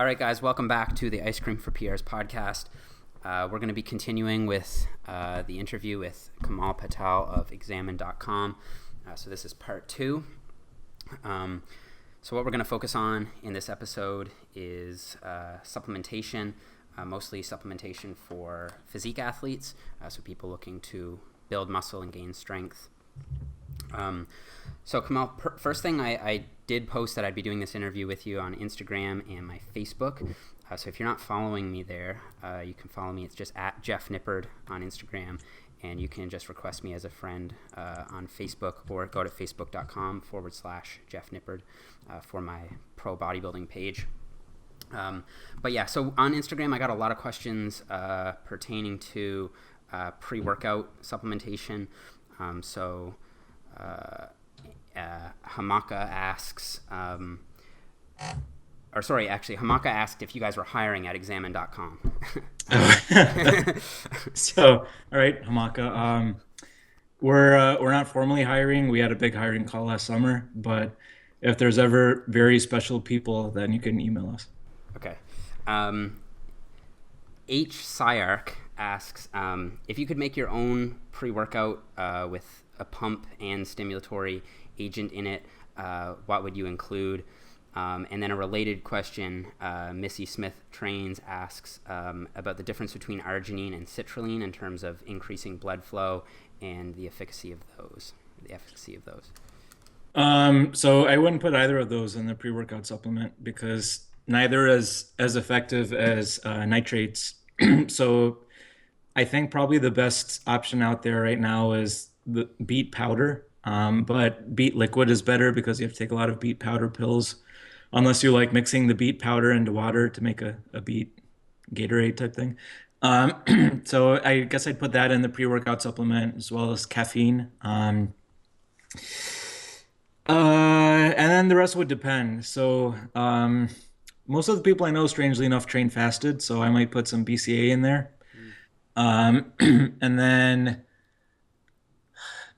All right, guys, welcome back to the Ice Cream for PRs podcast. We're going to be continuing with the interview with Kamal Patel of Examine.com. So this is part 2. So what we're going to focus on in this episode is supplementation, mostly supplementation for physique athletes, so people looking to build muscle and gain strength. So Kamal, first thing, I did post that I'd be doing this interview with you on Instagram and my Facebook. So if you're not following me there, you can follow me. It's just at Jeff Nippard on Instagram, and you can just request me as a friend on Facebook, or go to facebook.com/Jeff Nippard for my pro bodybuilding page. But yeah, so on Instagram, I got a lot of questions pertaining to pre-workout supplementation. Hamaka asks, Hamaka asked if you guys were hiring at Examine.com. So, all right, Hamaka. We're not formally hiring. We had a big hiring call last summer, but if there's ever very special people, then you can email us. Okay. H. Syark asks if you could make your own pre-workout with a pump and stimulatory agent in it, what would you include? And then a related question, Missy Smith Trains asks about the difference between arginine and citrulline in terms of increasing blood flow and the efficacy of those. So I wouldn't put either of those in the pre-workout supplement because neither is as effective as nitrates. So I think probably the best option out there right now is the beet powder. But beet liquid is better because you have to take a lot of beet powder pills, unless you like mixing the beet powder into water to make a beet Gatorade type thing. So I guess I'd put that in the pre-workout supplement as well as caffeine. And then the rest would depend. So most of the people I know, strangely enough, train fasted, so I might put some BCA in there. And then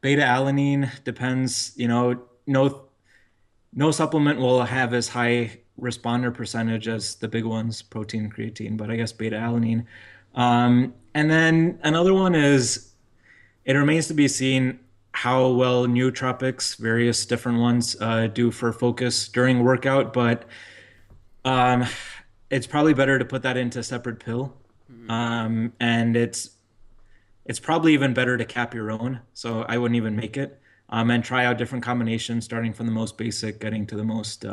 beta-alanine depends, no supplement will have as high responder percentage as the big ones, protein and creatine, but I guess beta-alanine. And then another one is, it remains to be seen how well nootropics, various different ones, do for focus during workout, but it's probably better to put that into a separate pill. And it's probably even better to cap your own, so I wouldn't even make it, and try out different combinations, starting from the most basic, getting to the most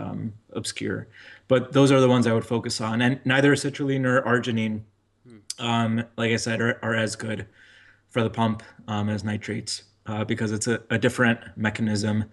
obscure. But those are the ones I would focus on, and neither citrulline nor arginine, like I said, are as good for the pump as nitrates, because it's a different mechanism,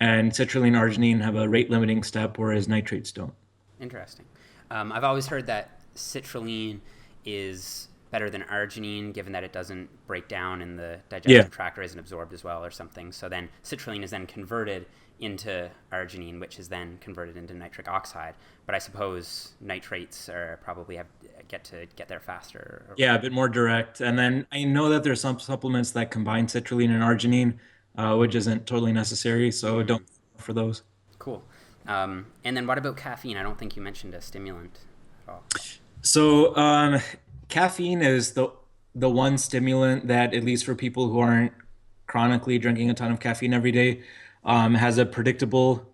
and citrulline and arginine have a rate-limiting step, whereas nitrates don't. Interesting. I've always heard that citrulline is better than arginine, given that it doesn't break down in the digestive tract or isn't absorbed as well or something. So then citrulline is then converted into arginine, which is then converted into nitric oxide. But I suppose nitrates are probably get there faster. Yeah, a bit more direct. And then I know that there's some supplements that combine citrulline and arginine, which isn't totally necessary. So don't go for those. Cool. And then what about caffeine? I don't think you mentioned a stimulant at all. So caffeine is the one stimulant that, at least for people who aren't chronically drinking a ton of caffeine every day, has a predictable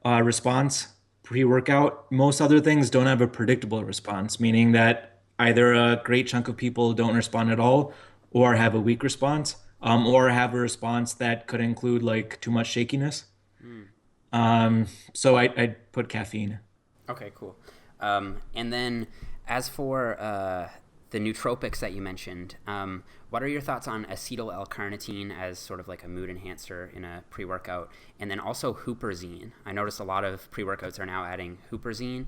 response pre-workout. Most other things don't have a predictable response, meaning that either a great chunk of people don't respond at all, or have a weak response, or have a response that could include like too much shakiness. So I'd put caffeine. Okay, cool. And then as for the nootropics that you mentioned, what are your thoughts on acetyl L-carnitine as sort of like a mood enhancer in a pre-workout? And then also Huperzine. I noticed a lot of pre-workouts are now adding Huperzine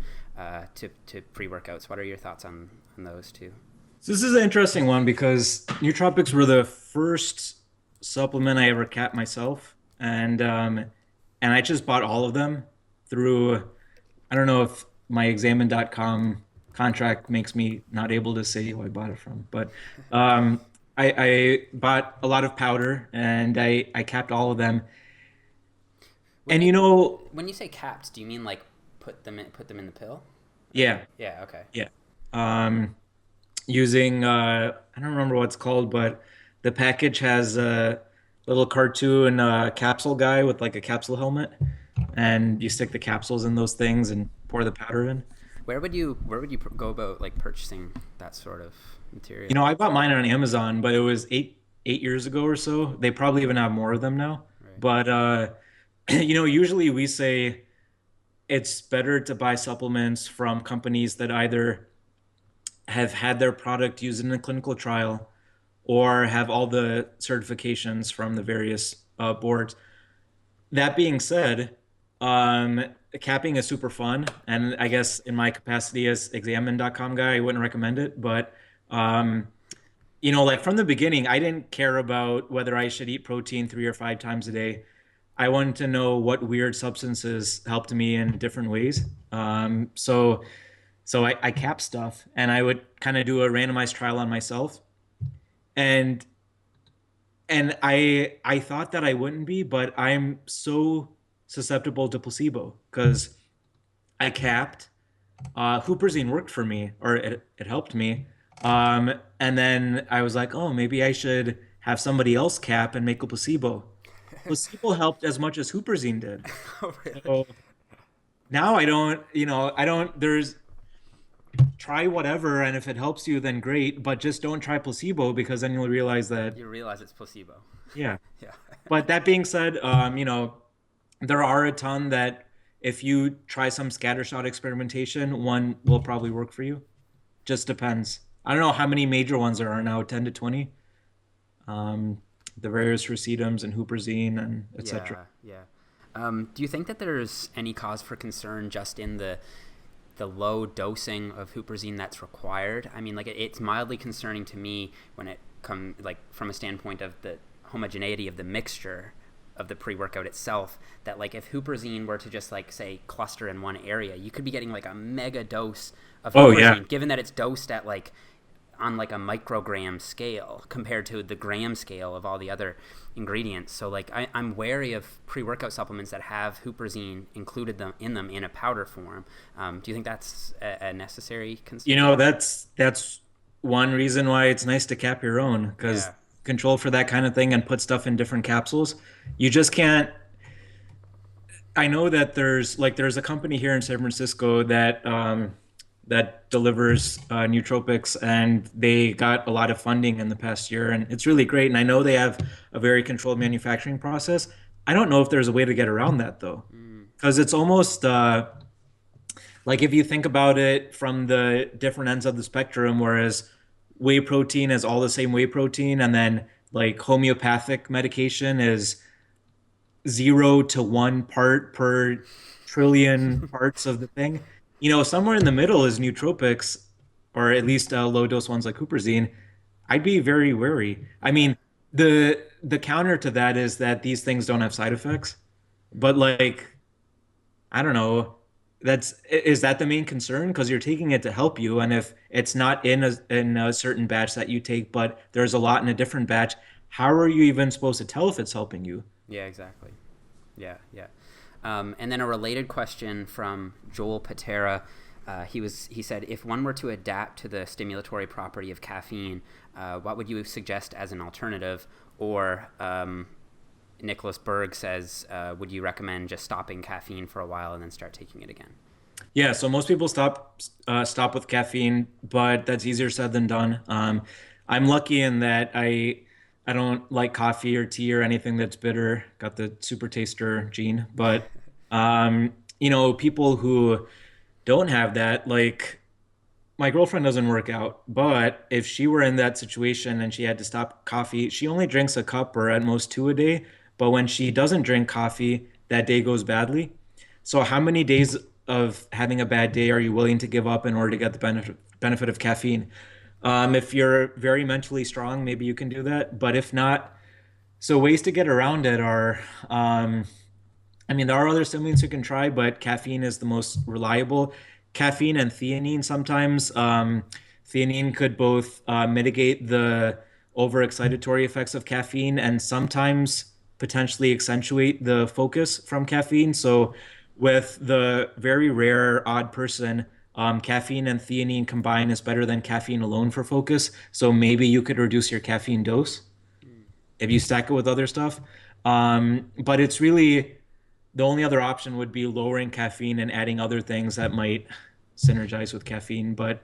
to pre-workouts. What are your thoughts on those two? So this is an interesting one because nootropics were the first supplement I ever capped myself. And I just bought all of them through, I don't know if my Examine.com contract makes me not able to say who I bought it from, but I bought a lot of powder and I capped all of them. When you say capped, do you mean like put them in the pill? Yeah, Yeah. Okay. yeah. Um, Using I don't remember what it's called, but the package has a little cartoon capsule guy with like a capsule helmet, and you stick the capsules in those things and pour the powder in. Go about like purchasing that sort of You material? know, I bought mine on Amazon, but it was eight years ago or so. They probably even have more of them now. Right. But usually we say it's better to buy supplements from companies that either have had their product used in a clinical trial or have all the certifications from the various boards. That being said, um, capping is super fun. And I guess in my capacity as examine.com guy, I wouldn't recommend it. But, um, like from the beginning, I didn't care about whether I should eat protein 3 or 5 times a day. I wanted to know what weird substances helped me in different ways. So I capped stuff and I would kind of do a randomized trial on myself. And I thought that I wouldn't be, but I'm so susceptible to placebo because I capped. Huperzine worked for me, or it helped me. And then I was like, oh, maybe I should have somebody else cap and make a placebo. Placebo helped as much as Huperzine did. Oh, really? So now I don't, there's try whatever, and if it helps you, then great, but just don't try placebo because then you'll realize that, You realize it's placebo. yeah. Yeah. But that being said, there are a ton that if you try some scattershot experimentation, one will probably work for you. Just depends. I don't know how many major ones there are now, 10 to 20. Um, the various Racidums and Huperzine and etc. Yeah. Yeah. Do you think that there's any cause for concern just in the low dosing of huperzine that's required? I mean, like it's mildly concerning to me when it come like from a standpoint of the homogeneity of the mixture of the pre-workout itself, that like if huperzine were to just like say cluster in one area, you could be getting like a mega dose of Oh yeah. huperzine, given that it's dosed at like on like a microgram scale compared to the gram scale of all the other ingredients. So like I'm wary of pre-workout supplements that have huperzine included them in a powder form. Do you think that's a necessary That's one reason why it's nice to cap your own because Yeah. control for that kind of thing and put stuff in different capsules. You just can't. I know that there's a company here in San Francisco that delivers nootropics, and they got a lot of funding in the past year, and it's really great. And I know they have a very controlled manufacturing process. I don't know if there's a way to get around that though, Mm. because it's almost like if you think about it from the different ends of the spectrum, whereas whey protein is all the same whey protein, and then like homeopathic medication is 0 to 1 part per trillion parts of the thing. Somewhere in the middle is nootropics, or at least low dose ones like Huperzine. I'd be very wary. I Yeah. mean, the counter to that is that these things don't have side effects. But like, I don't know. Is that the main concern? Because you're taking it to help you, and if it's not in a certain batch that you take, but there's a lot in a different batch, how are you even supposed to tell if it's helping you? Yeah, exactly. Yeah, yeah. And then a related question from Joel Patera. He said, if one were to adapt to the stimulatory property of caffeine, what would you suggest as an alternative? Or Nicholas Berg says, would you recommend just stopping caffeine for a while and then start taking it again? Yeah, so most people stop with caffeine, but that's easier said than done. I'm lucky in that I don't like coffee or tea or anything that's bitter. Got the super taster gene, but people who don't have that, like my girlfriend doesn't work out, but if she were in that situation and she had to stop coffee, she only drinks a cup or at most two a day. But when she doesn't drink coffee, that day goes badly. So how many days of having a bad day are you willing to give up in order to get the benefit of caffeine? If you're very mentally strong, maybe you can do that. But if not, so ways to get around it are, I mean, there are other stimulants you can try, but caffeine is the most reliable. Caffeine and theanine sometimes. Theanine could both mitigate the overexcitatory effects of caffeine and sometimes potentially accentuate the focus from caffeine. So, with the very rare odd person Caffeine and theanine combined is better than caffeine alone for focus. So maybe you could reduce your caffeine dose if you stack it with other stuff. But it's really the only other option would be lowering caffeine and adding other things that might synergize with caffeine. But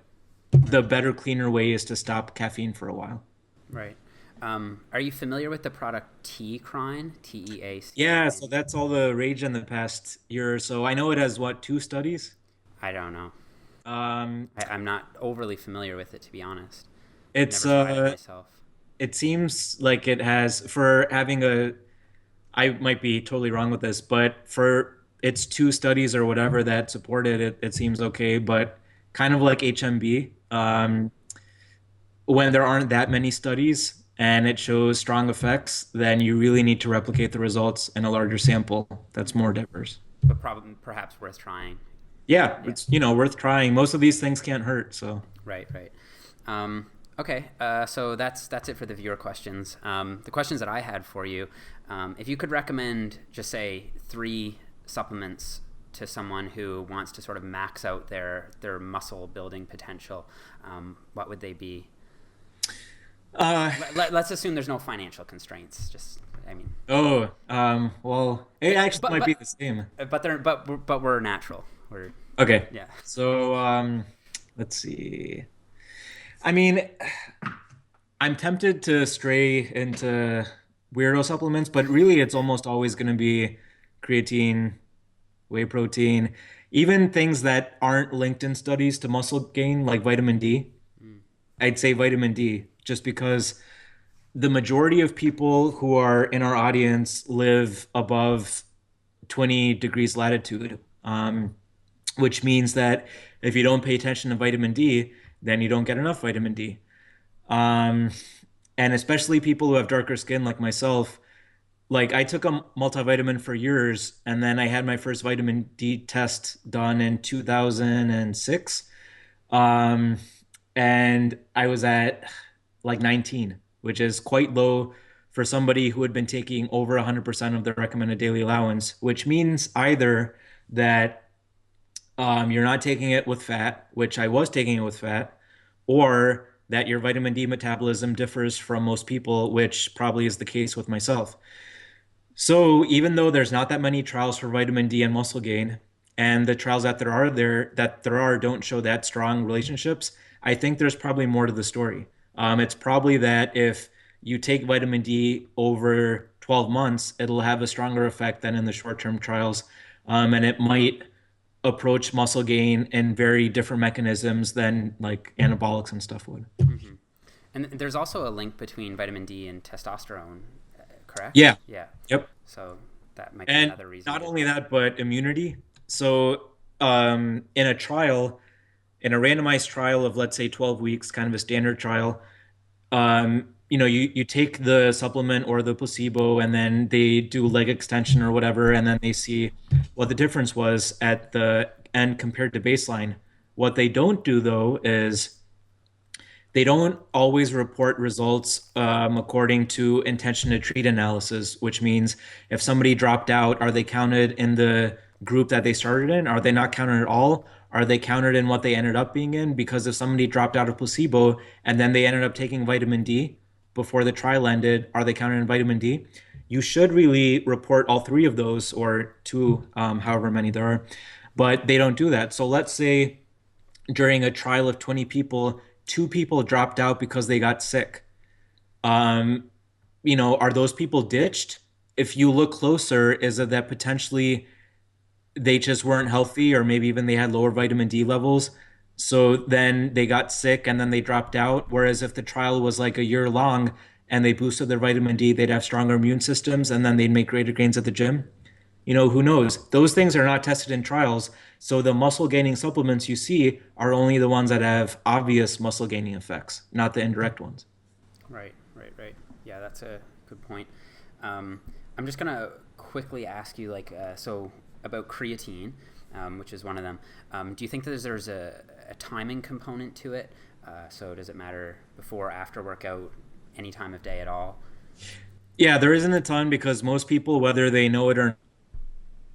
the Right. better, cleaner way is to stop caffeine for a while. Right. Are you familiar with the product T-crine? Yeah, Teacryne? so that's all the rage in the past year or so. I know it has what, two studies? I don't know. Um, I'm not overly familiar with it, to be honest. I've it's never tried it myself. it seems like it has for having a I might be totally wrong with this, but for its two studies or whatever that supported it, it seems okay. But kind of like HMB, Mm-hmm. when there aren't that many studies and it shows strong effects, then you really need to replicate the results in a larger sample that's Mm-hmm. more diverse. But probably, perhaps worth trying. Yeah, Yeah. it's worth trying. Most of these things can't hurt, so. Right. Right. Okay. So that's it for the viewer questions. The questions that I had for you, if you could recommend, just say, 3 supplements to someone who wants to sort of max out their muscle building potential, what would they be? Uh, Let's assume there's no financial constraints. Just, I mean, well, it actually but might be but the same. but we're natural. We're Okay, yeah. so let's see. I mean, I'm tempted to stray into weirdo supplements, but really it's almost always going to be creatine, whey protein, even things that aren't linked in studies to muscle gain, like vitamin D. Mm, I'd say vitamin D, just because the majority of people who are in our audience live above 20 degrees latitude, which means that if you don't pay attention to vitamin D, then you don't get enough vitamin D. Um, and especially people who have darker skin like myself, like I took a multivitamin for years, and then I had my first vitamin D test done in 2006. Um, and I was at like 19, which is quite low for somebody who had been taking over 100% of their recommended daily allowance, which means either that you're not taking it with fat, which I was taking it with fat, or that your vitamin D metabolism differs from most people, which probably is the case with myself. So even though there's not that many trials for vitamin D and muscle gain, and the trials that there are don't show that strong relationships, I think there's probably more to the story. It's probably that if you take vitamin D over 12 months, it'll have a stronger effect than in the short-term trials, and it might approach muscle gain in very different mechanisms than like anabolics and stuff would. hmm And there's also a link between vitamin D and testosterone, correct? Yeah. Yeah. Yep. So that might be And another reason not to. only that, but immunity. So, in a trial, in a randomized trial of, let's say, 12 weeks, kind of a standard trial, you take the supplement or the placebo, and then they do leg extension or whatever, and then they see what the difference was at the end compared to baseline. What they don't do, though, is they don't always report results according to intention to treat analysis, which means if somebody dropped out, are they counted in the group that they started in? Are they not counted at all? Are they counted in what they ended up being in? Because if somebody dropped out of placebo and then they ended up taking vitamin D before the trial ended, are they counted in vitamin D? You should really report all three of those or two, however many there are, but they don't do that. So let's say during a trial of 20 people, two people dropped out because they got sick. Um, are those people ditched? If you look closer, is it that potentially they just weren't healthy, or maybe even they had lower vitamin D levels? So then they got sick and then they dropped out. Whereas if the trial was like a year long and they boosted their vitamin D, they'd have stronger immune systems and then they'd make greater gains at the gym. Who knows? Those things are not tested in trials. So the muscle gaining supplements you see are only the ones that have obvious muscle gaining effects, not the indirect ones. Right, right, right. Yeah, that's a good point. Um, I'm just gonna quickly ask you, so about creatine, which is one of them. Do you think that there's a timing component to it? So does it matter before or after workout, any time of day at all? Yeah, there isn't a ton because most people, whether they know it or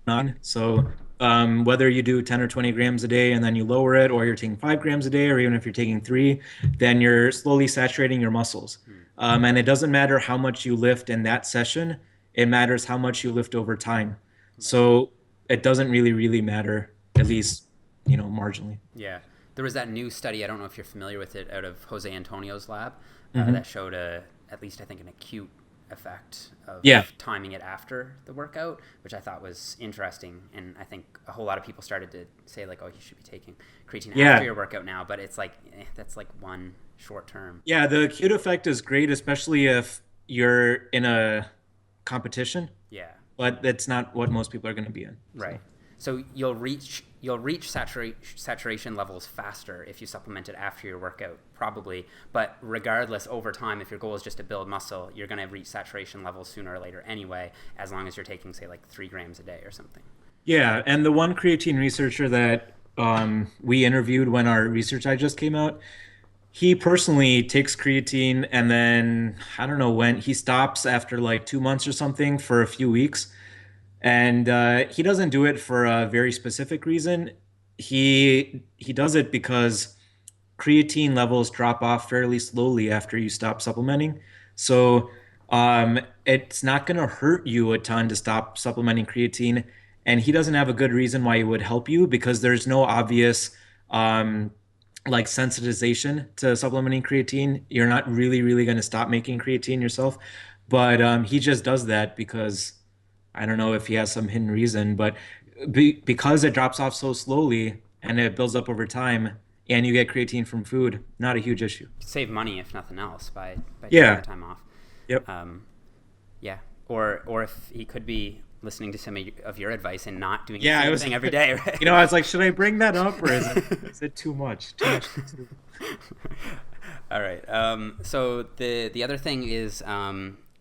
not, so Whether you do 10 or 20 grams a day and then you lower it, or you're taking 5 grams a day, or even if you're taking three, then you're slowly saturating your muscles. And it doesn't matter how much you lift in that session, it matters how much you lift over time. Right. So it doesn't really matter, at least, marginally. Yeah. There was that new study, I don't know if you're familiar with it, out of Jose Antonio's lab, Hmm. that showed at least I think an acute effect of Yeah. timing it after the workout, which I thought was interesting. And I think a whole lot of people started to say like, oh, you should be taking creatine after Yeah. your workout now, but it's like, that's like one short term. Yeah. The acute effect is great, especially if you're in a competition, Yeah. but that's not what most people are going to be in. So. Right. So you'll reach saturation levels faster if you supplement it after your workout, probably. But regardless, over time, if your goal is just to build muscle, you're going to reach saturation levels sooner or later anyway, as long as you're taking, say, like 3 grams a day or something. Yeah, and the one creatine researcher that we interviewed when our research I just came out, he personally takes creatine and then I don't know when he stops after like 2 months or something for a few weeks. And he doesn't do it for a very specific reason. He does it because creatine levels drop off fairly slowly after you stop supplementing. So it's not going to hurt you a ton to stop supplementing creatine. And he doesn't have a good reason why it would help you because there's no obvious um, like sensitization to supplementing creatine. You're not really going to stop making creatine yourself. But he just does that because I don't know if he has some hidden reason, but because it drops off so slowly and it builds up over time, and you get creatine from food, not a huge issue. Save money if nothing else by taking the Yeah. time off. Yep. Yeah. Or if he could be listening to some of your advice and not doing the Yeah, I same was, thing every day, right? I was like, should I bring that up or is it too much? Too much. All right. So the other thing is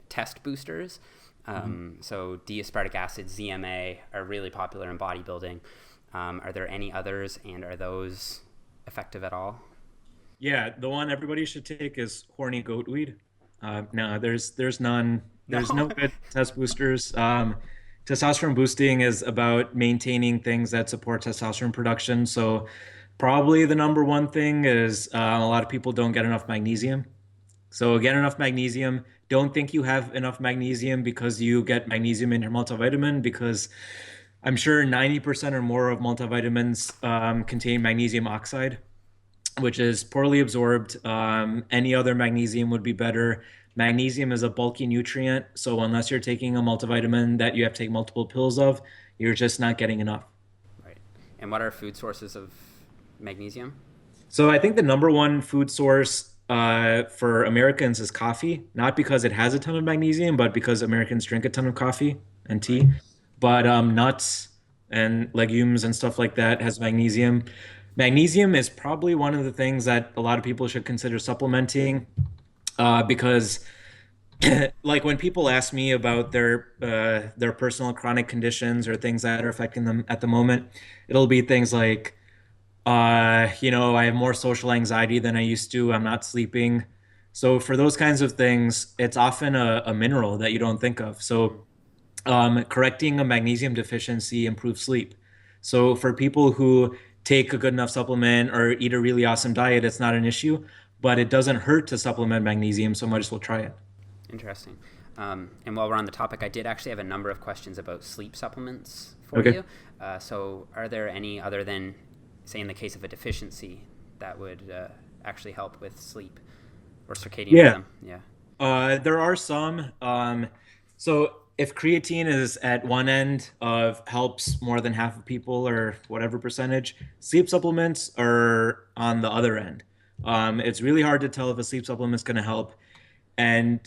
test boosters. So D-aspartic acid, ZMA, are really popular in bodybuilding. Are there any others, and are those effective at all? Yeah, the one everybody should take is horny goatweed. No, there's none. There's No. no good test boosters. Testosterone boosting is about maintaining things that support testosterone production. So probably the number one thing is a lot of people don't get enough magnesium. So get enough magnesium. Don't think you have enough magnesium because you get magnesium in your multivitamin because I'm sure 90% or more of multivitamins contain magnesium oxide, which is poorly absorbed. Any other magnesium would be better. Magnesium is a bulky nutrient, so unless you're taking a multivitamin that you have to take multiple pills of, you're just not getting enough. Right. And what are food sources of magnesium? So I think the number one food source for Americans is coffee, not because it has a ton of magnesium, but because Americans drink a ton of coffee and Right. tea. But nuts and legumes and stuff like that has magnesium. Magnesium is probably one of the things that a lot of people should consider supplementing because like when people ask me about their personal chronic conditions or things that are affecting them at the moment, it'll be things like I have more social anxiety than I used to. I'm not sleeping. So for those kinds of things, it's often a mineral that you don't think of. Mm-hmm. So correcting a magnesium deficiency improves sleep. So for people who take a good enough supplement or eat a really awesome diet, it's not an issue, but it doesn't hurt to supplement magnesium, so might as well try it. Interesting. And while we're on the topic, I did actually have a number of questions about sleep supplements for Okay. you. So are there any other than, say, in the case of a deficiency, that would actually help with sleep or circadian Yeah. rhythm? Yeah. There are some. So if creatine is at one end of helps more than half of people or whatever percentage, sleep supplements are on the other end. It's really hard to tell if a sleep supplement is going to help. And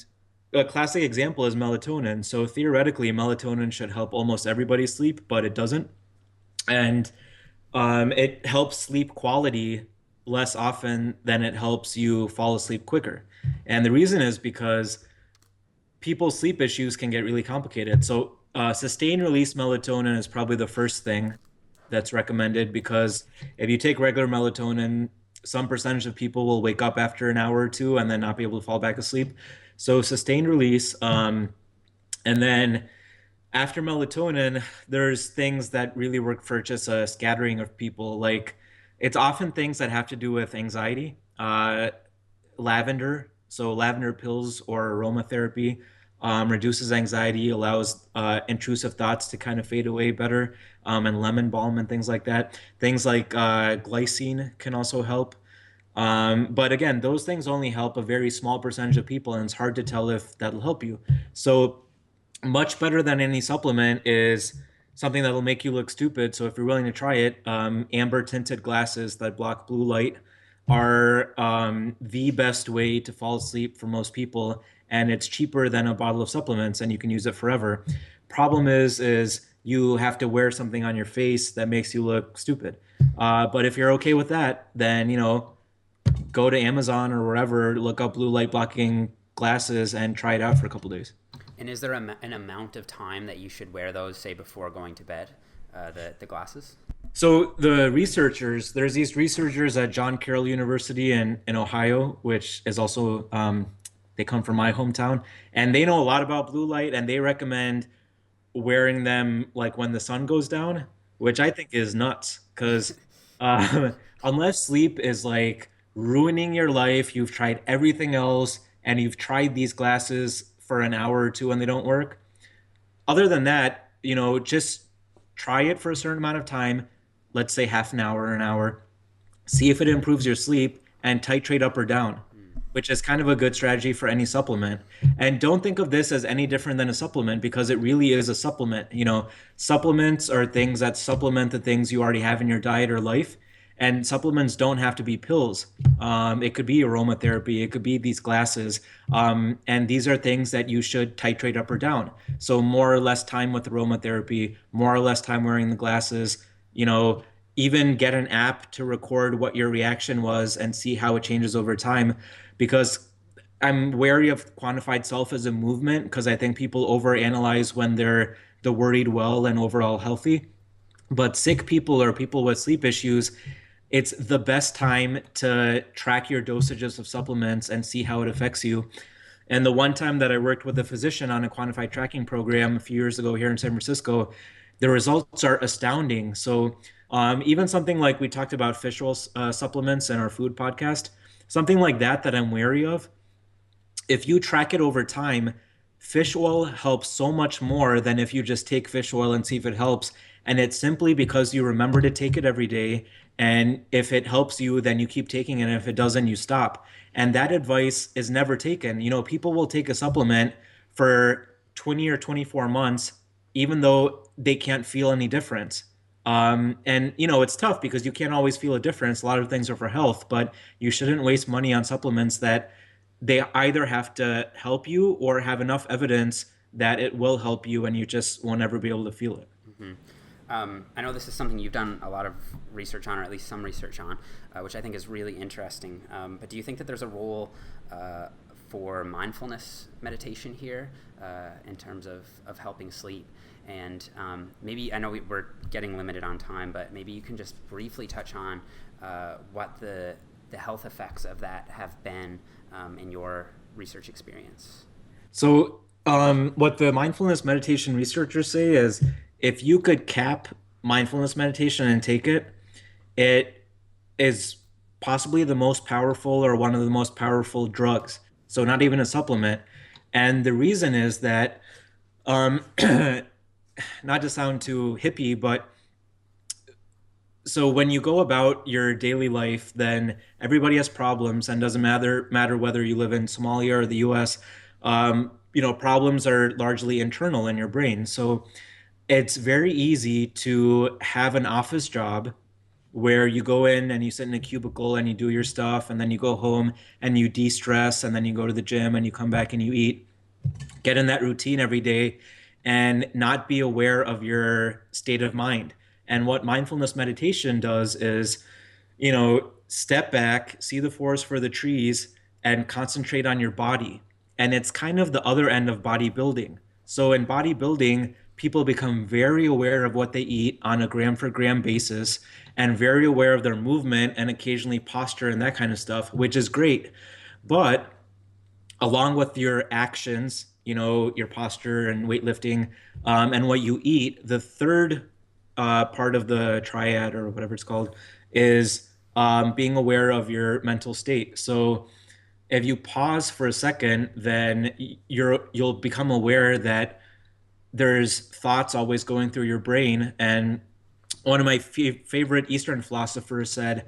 a classic example is melatonin. So theoretically, melatonin should help almost everybody sleep, but it doesn't. And it helps sleep quality less often than it helps you fall asleep quicker. And the reason is because people's sleep issues can get really complicated. So, sustained release melatonin is probably the first thing that's recommended because if you take regular melatonin, some percentage of people will wake up after an hour or two and then not be able to fall back asleep. So, sustained release, and then After melatonin, there's things that really work for just a scattering of people. Like it's often things that have to do with anxiety. Lavender, so lavender pills or aromatherapy reduces anxiety, allows intrusive thoughts to kind of fade away better, and lemon balm and things like that. Things like glycine can also help. But again, those things only help a very small percentage of people, and it's hard to tell if that'll help you. So much better than any supplement is something that'll make you look stupid. So if you're willing to try it, amber tinted glasses that block blue light are the best way to fall asleep for most people, and it's cheaper than a bottle of supplements, and you can use it forever. Problem is you have to wear something on your face that makes you look stupid. But if you're okay with that, then go to Amazon or wherever, look up blue light blocking glasses and try it out for a couple days. And is there an amount of time that you should wear those, say, before going to bed, the glasses? So there's these researchers at John Carroll University in Ohio, which is also, they come from my hometown, and they know a lot about blue light, and they recommend wearing them like when the sun goes down, which I think is nuts because uh, unless sleep is like ruining your life, you've tried everything else, and you've tried these glasses for an hour or two and they don't work. Other than that, just try it for a certain amount of time, let's say half an hour, an hour, see if it improves your sleep and titrate up or down, which is kind of a good strategy for any supplement. And don't think of this as any different than a supplement because it really is a supplement. Supplements are things that supplement the things you already have in your diet or life. And supplements don't have to be pills. It could be aromatherapy. It could be these glasses. And these are things that you should titrate up or down. So more or less time with aromatherapy, more or less time wearing the glasses, even get an app to record what your reaction was and see how it changes over time. Because I'm wary of quantified self as a movement because I think people overanalyze when they're the worried well and overall healthy. But sick people or people with sleep issues, it's the best time to track your dosages of supplements and see how it affects you. And the one time that I worked with a physician on a quantified tracking program a few years ago here in San Francisco, the results are astounding. So even something like we talked about fish oil supplements in our food podcast, something like that I'm wary of. If you track it over time, fish oil helps so much more than if you just take fish oil and see if it helps. And it's simply because you remember to take it every day. And if it helps you, then you keep taking it. And if it doesn't, you stop. And that advice is never taken. People will take a supplement for 20 or 24 months, even though they can't feel any difference. And it's tough because you can't always feel a difference. A lot of things are for health, but you shouldn't waste money on supplements that they either have to help you or have enough evidence that it will help you and you just won't ever be able to feel it. Mm-hmm. I know this is something you've done a lot of research on, or at least some research on, which I think is really interesting. But do you think that there's a role for mindfulness meditation here in terms of helping sleep? And maybe, I know we're getting limited on time, but maybe you can just briefly touch on what the health effects of that have been in your research experience. So, what the mindfulness meditation researchers say is if you could cap mindfulness meditation and take it, it is possibly the most powerful or one of the most powerful drugs. So, not even a supplement. And the reason is that, not to sound too hippie, but so when you go about your daily life, then everybody has problems, and doesn't matter whether you live in Somalia or the U.S. Problems are largely internal in your brain. So it's very easy to have an office job where you go in and you sit in a cubicle and you do your stuff, and then you go home and you de-stress, and then you go to the gym and you come back and you eat. Get in that routine every day and not be aware of your state of mind. And what mindfulness meditation does is, step back, see the forest for the trees, and concentrate on your body. And it's kind of the other end of bodybuilding. So in bodybuilding, people become very aware of what they eat on a gram for gram basis and very aware of their movement and occasionally posture and that kind of stuff, which is great. But along with your actions, your posture and weightlifting, and what you eat. The third part of the triad, or whatever it's called, is being aware of your mental state. So if you pause for a second, then you'll become aware that there's thoughts always going through your brain. And one of my favorite Eastern philosophers said,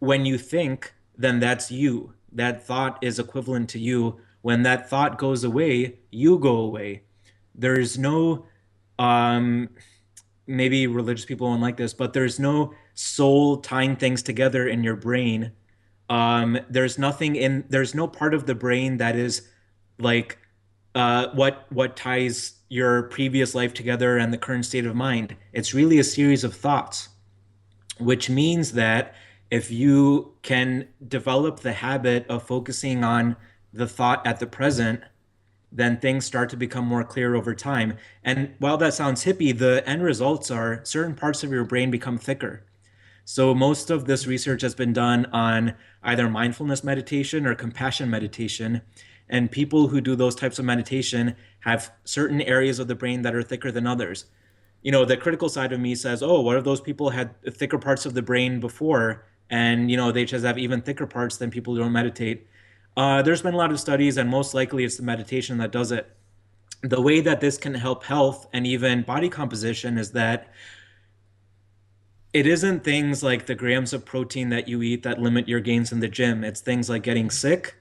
when you think, then that's you. That thought is equivalent to you. When that thought goes away, you go away. There's no, um, maybe religious people won't like this, but there's no soul tying things together in your brain. There's no part of the brain that is like what ties your previous life together and the current state of mind. It's really a series of thoughts, which means that if you can develop the habit of focusing on the thought at the present, then things start to become more clear over time. And while that sounds hippie, the end results are certain parts of your brain become thicker. So most of this research has been done on either mindfulness meditation or compassion meditation. And people who do those types of meditation have certain areas of the brain that are thicker than others. The critical side of me says, oh, what if those people had thicker parts of the brain before? And, they just have even thicker parts than people who don't meditate. There's been a lot of studies, and most likely it's the meditation that does it. The way that this can help health and even body composition is that it isn't things like the grams of protein that you eat that limit your gains in the gym. It's things like getting sick,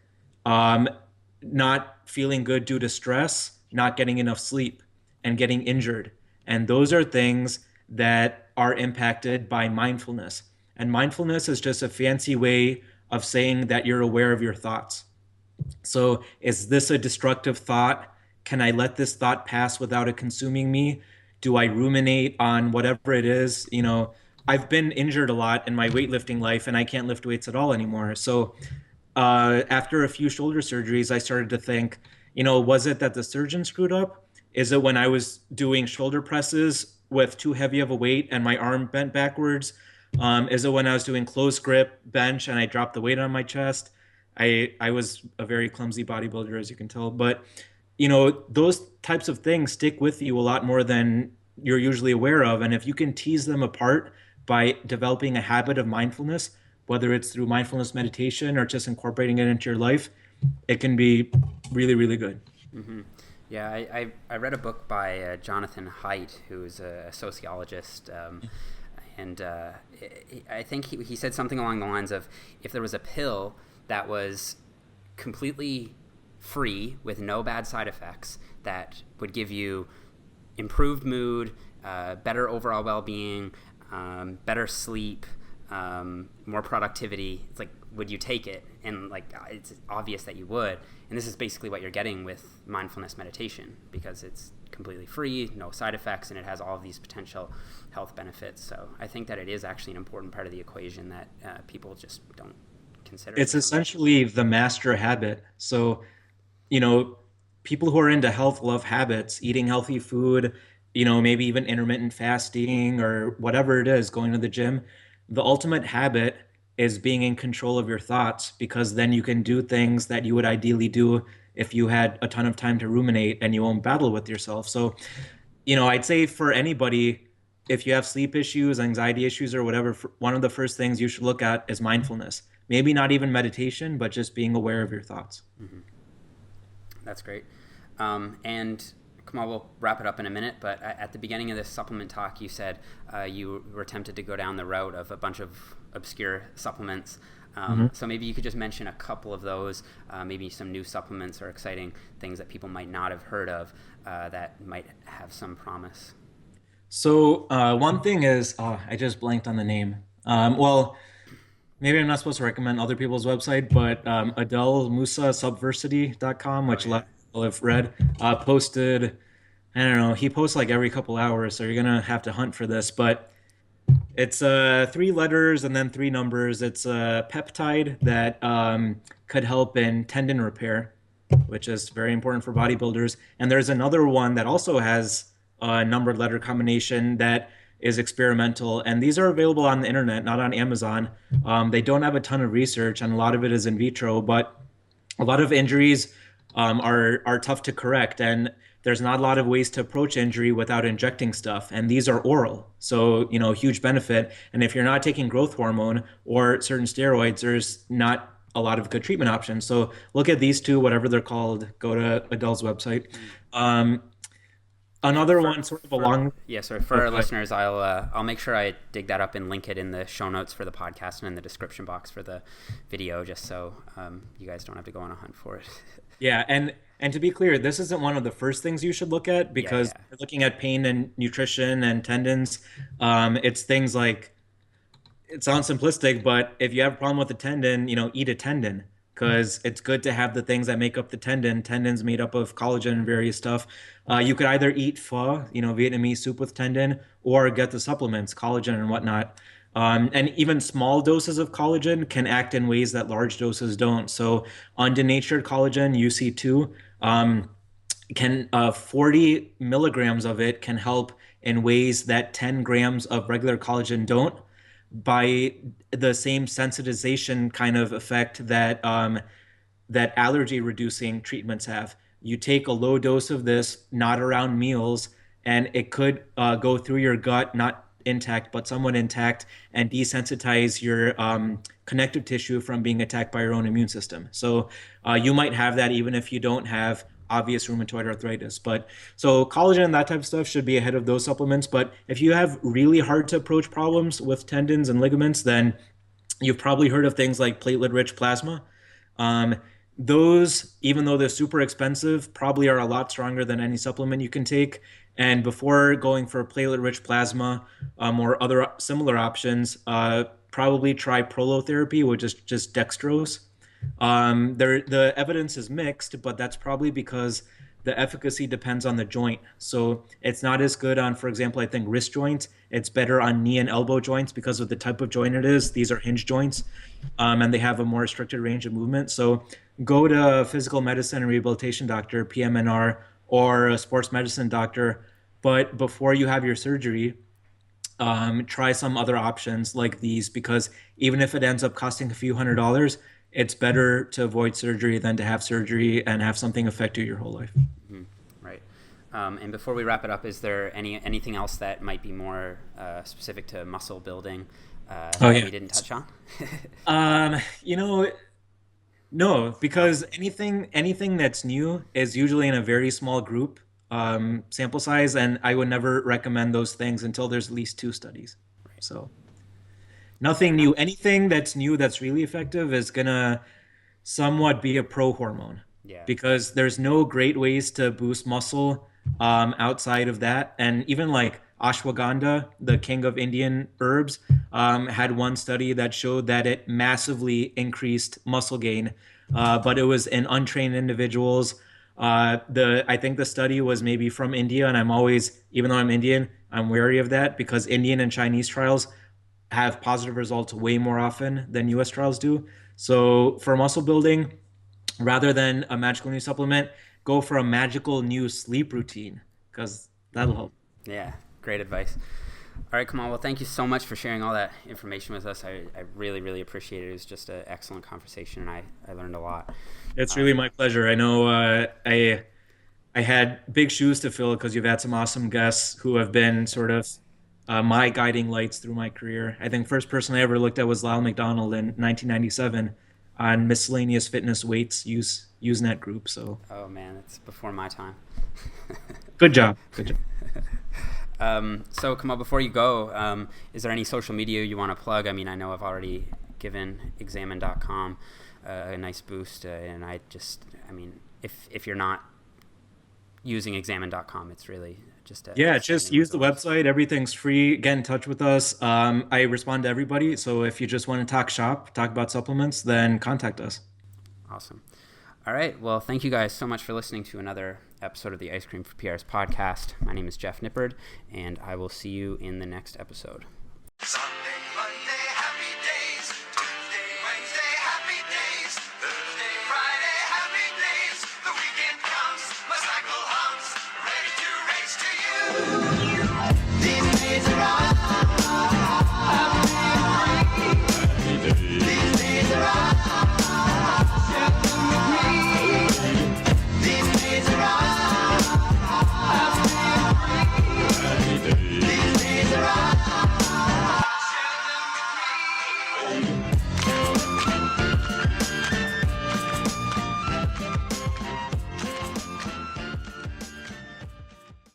not feeling good due to stress, not getting enough sleep, and getting injured. And those are things that are impacted by mindfulness. And mindfulness is just a fancy way of saying that you're aware of your thoughts. So is this a destructive thought? Can I let this thought pass without it consuming me? Do I ruminate on whatever it is? I've been injured a lot in my weightlifting life, and I can't lift weights at all anymore. So after a few shoulder surgeries, I started to think, was it that the surgeon screwed up? Is it when I was doing shoulder presses with too heavy of a weight and my arm bent backwards? Is it when I was doing close grip bench and I dropped the weight on my chest? I was a very clumsy bodybuilder, as you can tell. But, those types of things stick with you a lot more than you're usually aware of. And if you can tease them apart by developing a habit of mindfulness, whether it's through mindfulness meditation or just incorporating it into your life, it can be really, really good. Mm-hmm. Yeah, I read a book by Jonathan Haidt, who's a sociologist, and I think he said something along the lines of, if there was a pill that was completely free with no bad side effects that would give you improved mood, better overall well-being, better sleep, more productivity, it's like, would you take it? And it's obvious that you would. And this is basically what you're getting with mindfulness meditation, because it's completely free, no side effects, and it has all of these potential health benefits. So I think that it is actually an important part of the equation that people just don't consider. It's essentially the master habit. So, people who are into health love habits, eating healthy food, maybe even intermittent fasting or whatever it is, going to the gym. The ultimate habit is being in control of your thoughts, because then you can do things that you would ideally do if you had a ton of time to ruminate and you won't battle with yourself. So, I'd say for anybody, if you have sleep issues, anxiety issues, or whatever, one of the first things you should look at is mindfulness. Maybe not even meditation, but just being aware of your thoughts. Mm-hmm. That's great. And Kamal, we'll wrap it up in a minute, but at the beginning of this supplement talk, you said you were tempted to go down the route of a bunch of obscure supplements. So maybe you could just mention a couple of those, maybe some new supplements or exciting things that people might not have heard of that might have some promise. So one thing is, I just blanked on the name. Well, maybe I'm not supposed to recommend other people's website, but Adele Musa Subversity.com, which a lot of people have read, posted, I don't know, he posts like every couple hours, so you're going to have to hunt for this, but it's 3 letters and then 3 numbers. It's a peptide that could help in tendon repair, which is very important for bodybuilders. And there's another one that also has a numbered letter combination that is experimental. And these are available on the internet, not on Amazon. They don't have a ton of research, and a lot of it is in vitro, but a lot of injuries are tough to correct, and there's not a lot of ways to approach injury without injecting stuff, and these are oral, so huge benefit. And if you're not taking growth hormone or certain steroids, there's not a lot of good treatment options. So look at these two, whatever they're called. Go to Adele's website. Um, Another one, sort of along. Yeah, sorry, for our listeners, I'll make sure I dig that up and link it in the show notes for the podcast and in the description box for the video, just so you guys don't have to go on a hunt for it. Yeah, and to be clear, this isn't one of the first things you should look at, because you're looking at pain and nutrition and tendons. It's things like, it sounds simplistic, but if you have a problem with the tendon, eat a tendon, because it's good to have the things that make up the tendon. Tendon's made up of collagen and various stuff. You could either eat pho, Vietnamese soup with tendon, or get the supplements, collagen and whatnot. And even small doses of collagen can act in ways that large doses don't. So undenatured collagen, UC2, can 40 milligrams of it can help in ways that 10 grams of regular collagen don't, by the same sensitization kind of effect that that allergy reducing treatments have. You take a low dose of this, not around meals, and it could go through your gut, not intact, but somewhat intact, and desensitize your connective tissue from being attacked by your own immune system. So you might have that even if you don't have obvious rheumatoid arthritis. But so collagen and that type of stuff should be ahead of those supplements. But if you have really hard to approach problems with tendons and ligaments, then you've probably heard of things like platelet-rich plasma. Those, even though they're super expensive, probably are a lot stronger than any supplement you can take. And before going for platelet-rich plasma or other similar options, probably try prolotherapy, which is just dextrose. The evidence is mixed, but that's probably because the efficacy depends on the joint. So it's not as good on, for example, I think wrist joints. It's better on knee and elbow joints because of the type of joint it is. These are hinge joints, and they have a more restricted range of movement. So go to a physical medicine and rehabilitation doctor, PMNR, or a sports medicine doctor. But before you have your surgery, try some other options like these, because even if it ends up costing a few $100s, it's better to avoid surgery than to have surgery and have something affect you your whole life. Mm-hmm. Right. And before we wrap it up, is there anything else that might be more specific to muscle building that we didn't touch on? No, because anything that's new is usually in a very small group sample size, and I would never recommend those things until there's at least 2 studies. Right. So nothing new. Anything that's new that's really effective is gonna somewhat be a pro hormone. Yeah. Because there's no great ways to boost muscle outside of that. And even like ashwagandha, the king of Indian herbs, had one study that showed that it massively increased muscle gain, but it was in untrained individuals. I think the study was maybe from India, and I'm always, even though I'm Indian, I'm wary of that, because Indian and Chinese trials have positive results way more often than US trials do. So for muscle building, rather than a magical new supplement, go for a magical new sleep routine, because that'll help. Yeah, great advice. All right, Kamal, well, thank you so much for sharing all that information with us. I really, really appreciate it. It was just an excellent conversation, and I learned a lot. It's really my pleasure. I know I had big shoes to fill, because you've had some awesome guests who have been sort of my guiding lights through my career. I think first person I ever looked at was Lyle McDonald in 1997 on miscellaneous fitness weights Usenet group. So. Oh man, it's before my time. Good job. So Kamal, before you go, is there any social media you want to plug? I mean, I know I've already given examine.com a nice boost, and if you're not using examine.com, it's really just just use the website. Everything's free. Get in touch with us. I respond to everybody. So if you just want to talk about supplements, then contact us. Awesome. All right. Well, thank you guys so much for listening to another episode of the Ice Cream for PRs podcast. My name is Jeff Nippard, and I will see you in the next episode.